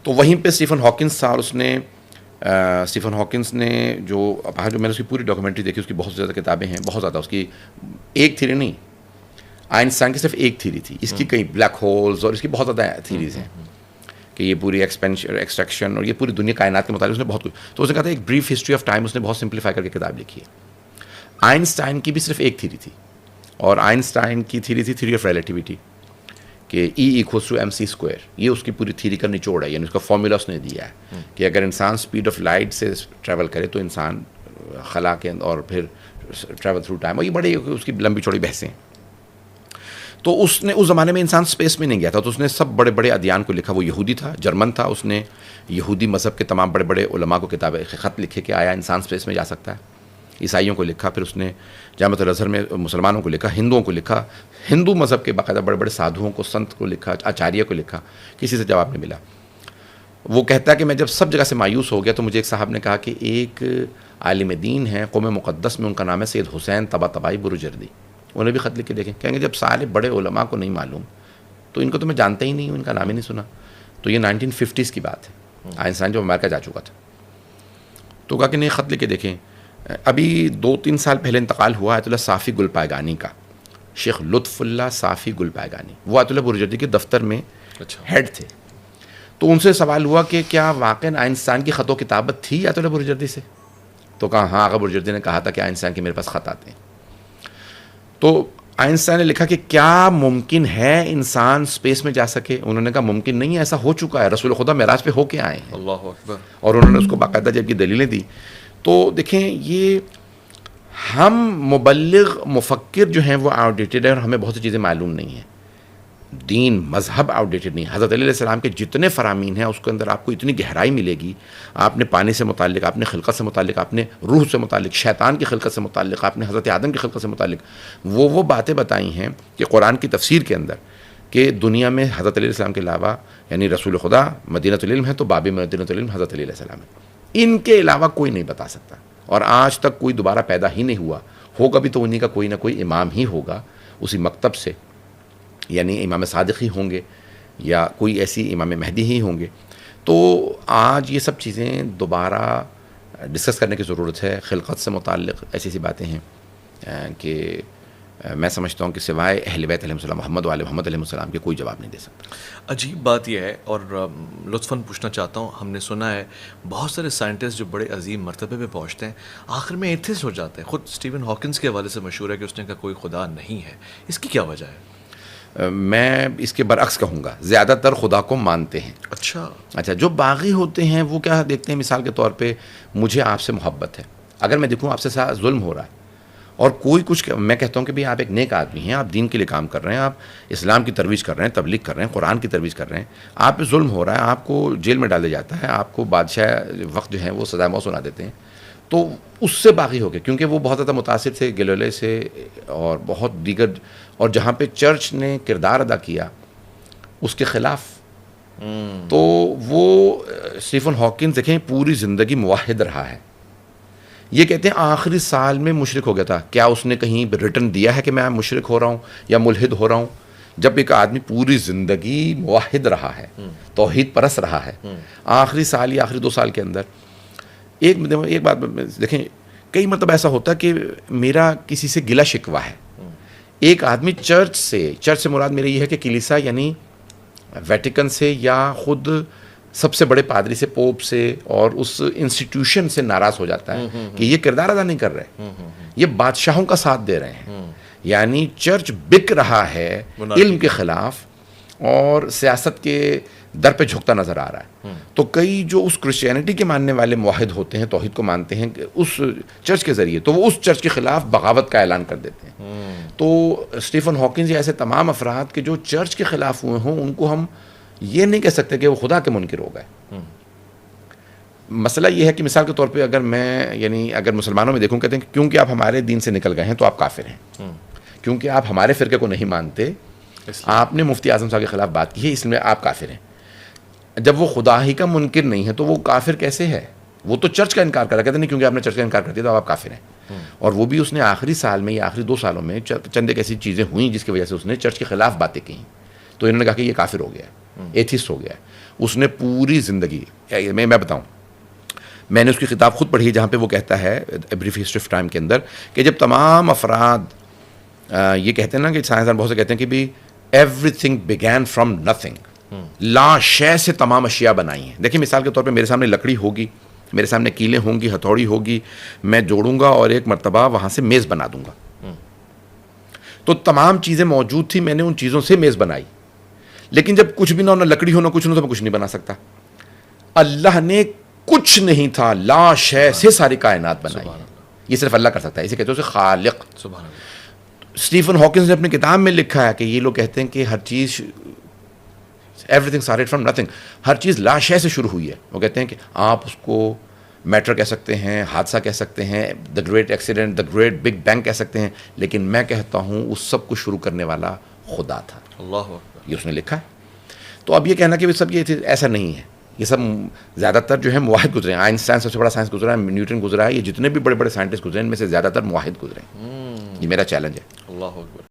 تو وہیں پہ اسٹیفن ہاکنس تھا، اور اس نے اسٹیفن ہاکنس نے جو میں نے اس کی پوری ڈاکومنٹری دیکھی، اس کی بہت زیادہ کتابیں ہیں، بہت زیادہ، اس کی ایک تھیوری نہیں، آئنسٹائن کی صرف ایک تھیوری تھی، اس کی کئی بلیک ہولز اور اس کی بہت زیادہ تھیوریز ہیں کہ یہ پوری ایکسٹریکشن اور یہ پوری دنیا کائنات کے متعلق اس نے بہت کچھ. تو اس نے کہا تھا ایک بریف ہسٹری آف ٹائم، اس نے بہت سمپلیفائی کر کے کتاب لکھی ہے. آئنسٹائن کی بھی صرف ایک تھیوری تھی، اور آئنسٹائن کی تھیوری تھی تھیوری آف ریلیٹیوٹی، کہ E=mc². یہ اس کی پوری تھیوری کا نچوڑ ہے، یعنی اس کا فارمولا اس نے دیا ہے کہ اگر انسان اسپیڈ آف لائٹ سے ٹریول کرے تو انسان خلا کے اور پھر ٹریول تھرو ٹائم، اور یہ بڑی اس کی لمبی چوڑی بحثیں ہیں. تو اس نے اس زمانے میں انسان اسپیس میں نہیں گیا تھا، تو اس نے سب بڑے بڑے ادیان کو لکھا. وہ یہودی تھا، جرمن تھا، اس نے یہودی مذہب کے تمام بڑے بڑے علماء کو کتابیں خط لکھے کہ آیا انسان اسپیس میں جا سکتا ہے. عیسائیوں کو لکھا، پھر اس نے جامعۃ الازہر میں مسلمانوں کو لکھا، ہندوؤں کو لکھا، ہندو مذہب کے باقاعدہ بڑے بڑے سادھوؤں کو، سنت کو لکھا، آچاریہ کو لکھا. کسی سے جواب نہیں ملا. وہ کہتا ہے کہ میں جب سب جگہ سے مایوس ہو گیا تو مجھے ایک صاحب نے کہا کہ ایک عالم دین ہے قوم مقدس میں، ان کا نام ہے سید حسین طباطبائی بروجردی. انہیں بھی خط لکھ کے دیکھیں، کہیں گے جب سارے بڑے علماء کو نہیں معلوم تو ان کو تو میں جانتا ہی نہیں ہوں، ان کا نام ہی نہیں سنا. تو یہ 1950s کی بات ہے، آئنسٹائن جب امریکہ جا چکا تھا. تو کہا کہ نہیں، خط لکھ کے دیکھیں. ابھی 2-3 سال پہلے انتقال ہوا آیت اللہ صافی گل پائگانی کا، شیخ لطف اللہ صافی گل پائگانی، وہ آیت اللہ بروجردی کے دفتر میں ہیڈ تھے. تو ان سے سوال ہوا کہ کیا واقعا آئنسٹائن کی خط و کتابت تھی آیت اللہ بروجردی سے؟ تو کہا ہاں، آغا بروجردی نے کہا تھا کہ آئنسٹائن کے میرے پاس خط آتے ہیں. تو آئنسٹائن نے لکھا کہ کیا ممکن ہے انسان اسپیس میں جا سکے؟ انہوں نے کہا ممکن نہیں ہے، ایسا ہو چکا ہے، رسول خدا معراج پہ ہو کے آئے ہیں. اللہ اکبر. اور انہوں نے اس کو باقاعدہ جب کی دلیلیں دی. تو دیکھیں، یہ ہم مبلغ مفکر جو ہیں وہ آؤٹ ڈیٹڈ ہیں، اور ہمیں بہت سی چیزیں معلوم نہیں ہیں. دین مذہب آؤٹ ڈیٹڈ نہیں. حضرت علیہ السلام کے جتنے فرامین ہیں اس کے اندر آپ کو اتنی گہرائی ملے گی. آپ نے پانی سے متعلق، آپ نے خلقت سے متعلق، آپ نے روح سے متعلق، شیطان کی خلقت سے متعلق، آپ نے حضرت آدم کی خلقت سے متعلق وہ باتیں بتائی ہیں کہ قرآن کی تفسیر کے اندر، کہ دنیا میں حضرت علیہ السلام کے علاوہ، یعنی رسول خدا مدینۃ العلم ہے تو باب مدینۃ العلم حضرت علیہ السلام ہے. ان کے علاوہ کوئی نہیں بتا سکتا، اور آج تک کوئی دوبارہ پیدا ہی نہیں ہوا. ہوگا بھی تو انہیں کا کوئی نہ کوئی امام ہی ہوگا اسی مکتب سے، یعنی امام صادق ہی ہوں گے یا کوئی ایسی امام مہدی ہی ہوں گے. تو آج یہ سب چیزیں دوبارہ ڈسکس کرنے کی ضرورت ہے. خلقت سے متعلق ایسی ایسی باتیں ہیں کہ میں سمجھتا ہوں کہ سوائے اہل بیت علیہ السلام، محمد و آل محمد علیہ السلام کے کوئی جواب نہیں دے سکتا. عجیب بات یہ ہے، اور لطفاً پوچھنا چاہتا ہوں، ہم نے سنا ہے بہت سارے سائنٹسٹ جو بڑے عظیم مرتبے پہ پہنچتے ہیں آخر میں ایتھسٹ ہو جاتے ہیں. خود اسٹیون ہاکنس کے حوالے سے مشہور ہے کہ اس نے کہا کوئی خدا نہیں ہے. اس کی کیا وجہ ہے؟ میں اس کے برعکس کہوں گا، زیادہ تر خدا کو مانتے ہیں. اچھا، جو باغی ہوتے ہیں وہ کیا دیکھتے ہیں؟ مثال کے طور پہ مجھے آپ سے محبت ہے، اگر میں دیکھوں آپ سے ظلم ہو رہا ہے اور کوئی کچھ، میں کہتا ہوں کہ بھئی آپ ایک نیک آدمی ہیں، آپ دین کے لیے کام کر رہے ہیں، آپ اسلام کی ترویج کر رہے ہیں، تبلیغ کر رہے ہیں، قرآن کی ترویج کر رہے ہیں، آپ پہ ظلم ہو رہا ہے، آپ کو جیل میں ڈال دیا جاتا ہے، آپ کو بادشاہ وقت جو ہیں وہ سزائے موت سنا دیتے ہیں، تو اس سے باغی ہو گئے، کیونکہ وہ بہت زیادہ متاثر تھے گیلیلے سے اور بہت دیگر، اور جہاں پہ چرچ نے کردار ادا کیا اس کے خلاف. تو وہ اسٹیفن ہاکنس دیکھیں پوری زندگی موحد رہا ہے. یہ کہتے ہیں آخری سال میں مشرک ہو گیا تھا. کیا اس نے کہیں ریٹن دیا ہے کہ میں مشرک ہو رہا ہوں یا ملحد ہو رہا ہوں؟ جب ایک آدمی پوری زندگی موحد رہا ہے، توحید پرست رہا ہے، آخری سال یا آخری 2 سال کے اندر ایک بات دیکھیں، کئی مرتبہ ایسا ہوتا ہے کہ میرا کسی سے گلہ شکوہ ہے. ایک آدمی چرچ سے مراد میرا یہ ہے کہ کلیسا یعنی ویٹیکن سے یا خود سب سے بڑے پادری سے، پوپ سے اور اس انسٹیٹیوشن سے ناراض ہو جاتا ہے کہ یہ کردار ادا نہیں کر رہے، یہ بادشاہوں کا ساتھ دے رہے ہیں. یعنی چرچ بک رہا ہے علم کے خلاف اور سیاست کے در پہ جھکتا نظر آ رہا ہے. تو کئی جو اس کرسچینٹی کے ماننے والے موحد ہوتے ہیں، توحید کو مانتے ہیں کہ اس چرچ کے ذریعے، تو وہ اس چرچ کے خلاف بغاوت کا اعلان کر دیتے ہیں. تو اسٹیفن ہاکنس یا ایسے تمام افراد کے جو چرچ کے خلاف ہوئے ہوں، ان کو ہم یہ نہیں کہہ سکتے کہ وہ خدا کے منکر ہو گئے. مسئلہ یہ ہے کہ مثال کے طور پہ اگر میں، یعنی اگر مسلمانوں میں دیکھوں، کہتے ہیں کہ کیونکہ آپ ہمارے دین سے نکل گئے ہیں تو آپ کافر ہیں، کیونکہ آپ ہمارے فرقے کو نہیں مانتے، آپ نے مفتی اعظم صاحب کے خلاف بات کی ہے، اس لیے آپ کافر ہیں. جب وہ خدا ہی کا منکر نہیں ہے تو وہ کافر کیسے ہے؟ وہ تو چرچ کا انکار کر رہا ہے. کہتے نہیں کیونکہ آپ نے چرچ کا انکار کر دیا تو آپ کافر ہیں. اور وہ بھی اس نے آخری سال میں یا آخری 2 سالوں میں چند ایک ایسی چیزیں ہوئیں جس کی وجہ سے اس نے چرچ کے خلاف باتیں کہیں، تو انہوں نے کہا کہ یہ کافر ہو گیا ہے, ایتھسٹ ہو گیا ہے. اس نے پوری زندگی, میں بتاؤں, میں نے اس کی کتاب خود پڑھی جہاں پہ وہ کہتا ہے بریف ہسٹری آف ٹائم کے اندر کہ جب تمام افراد یہ کہتے ہیں نا کہ سائنسدان بہت سے کہتے ہیں کہ بھی everything begin from nothing, لا شے سے تمام اشیاء بنائی ہیں. دیکھیں مثال کے طور پہ میرے سامنے لکڑی ہوگی, میرے سامنے کیلیں ہوں گی, ہتھوڑی ہوگی, میں جوڑوں گا اور ایک مرتبہ وہاں سے میز بنا دوں گا. تو تمام چیزیں موجود تھیں, میں نے ان چیزوں سے میز بنائی. لیکن جب کچھ بھی نہ ہو, نہ لکڑی ہو, نہ کچھ نہ, تو میں کچھ نہیں بنا سکتا. اللہ نے کچھ نہیں تھا, لا شے سے ساری کائنات بنائی. یہ صرف اللہ کر سکتا ہے, اسے کہتے ہیں اسے خالق. سبحان اللہ. اسٹیفن ہاکنز نے اپنی کتاب میں لکھا ہے کہ یہ لوگ کہتے ہیں کہ ہر چیز everything started from nothing, ہر چیز لا شے سے شروع ہوئی ہے. وہ کہتے ہیں کہ آپ اس کو میٹر کہہ سکتے ہیں, حادثہ کہہ سکتے ہیں, the great accident, the great big bang کہہ سکتے ہیں, لیکن میں کہتا ہوں اس سب کو شروع کرنے والا خدا تھا. اللہ اکبر. یہ اس نے لکھا ہے. تو اب یہ کہنا کہ سب یہ ایسا نہیں ہے, یہ سب زیادہ تر جو ہے موحد گزرے ہیں. آئنسٹائن سب سے بڑا سائنس گزرا ہے, نیوٹن گزرا ہے, یہ جتنے بھی بڑے بڑے سائنٹسٹ گزرے ہیں ان میں سے زیادہ تر موحد گزرے ہیں. یہ میرا چیلنج ہے. اللہ اکبر.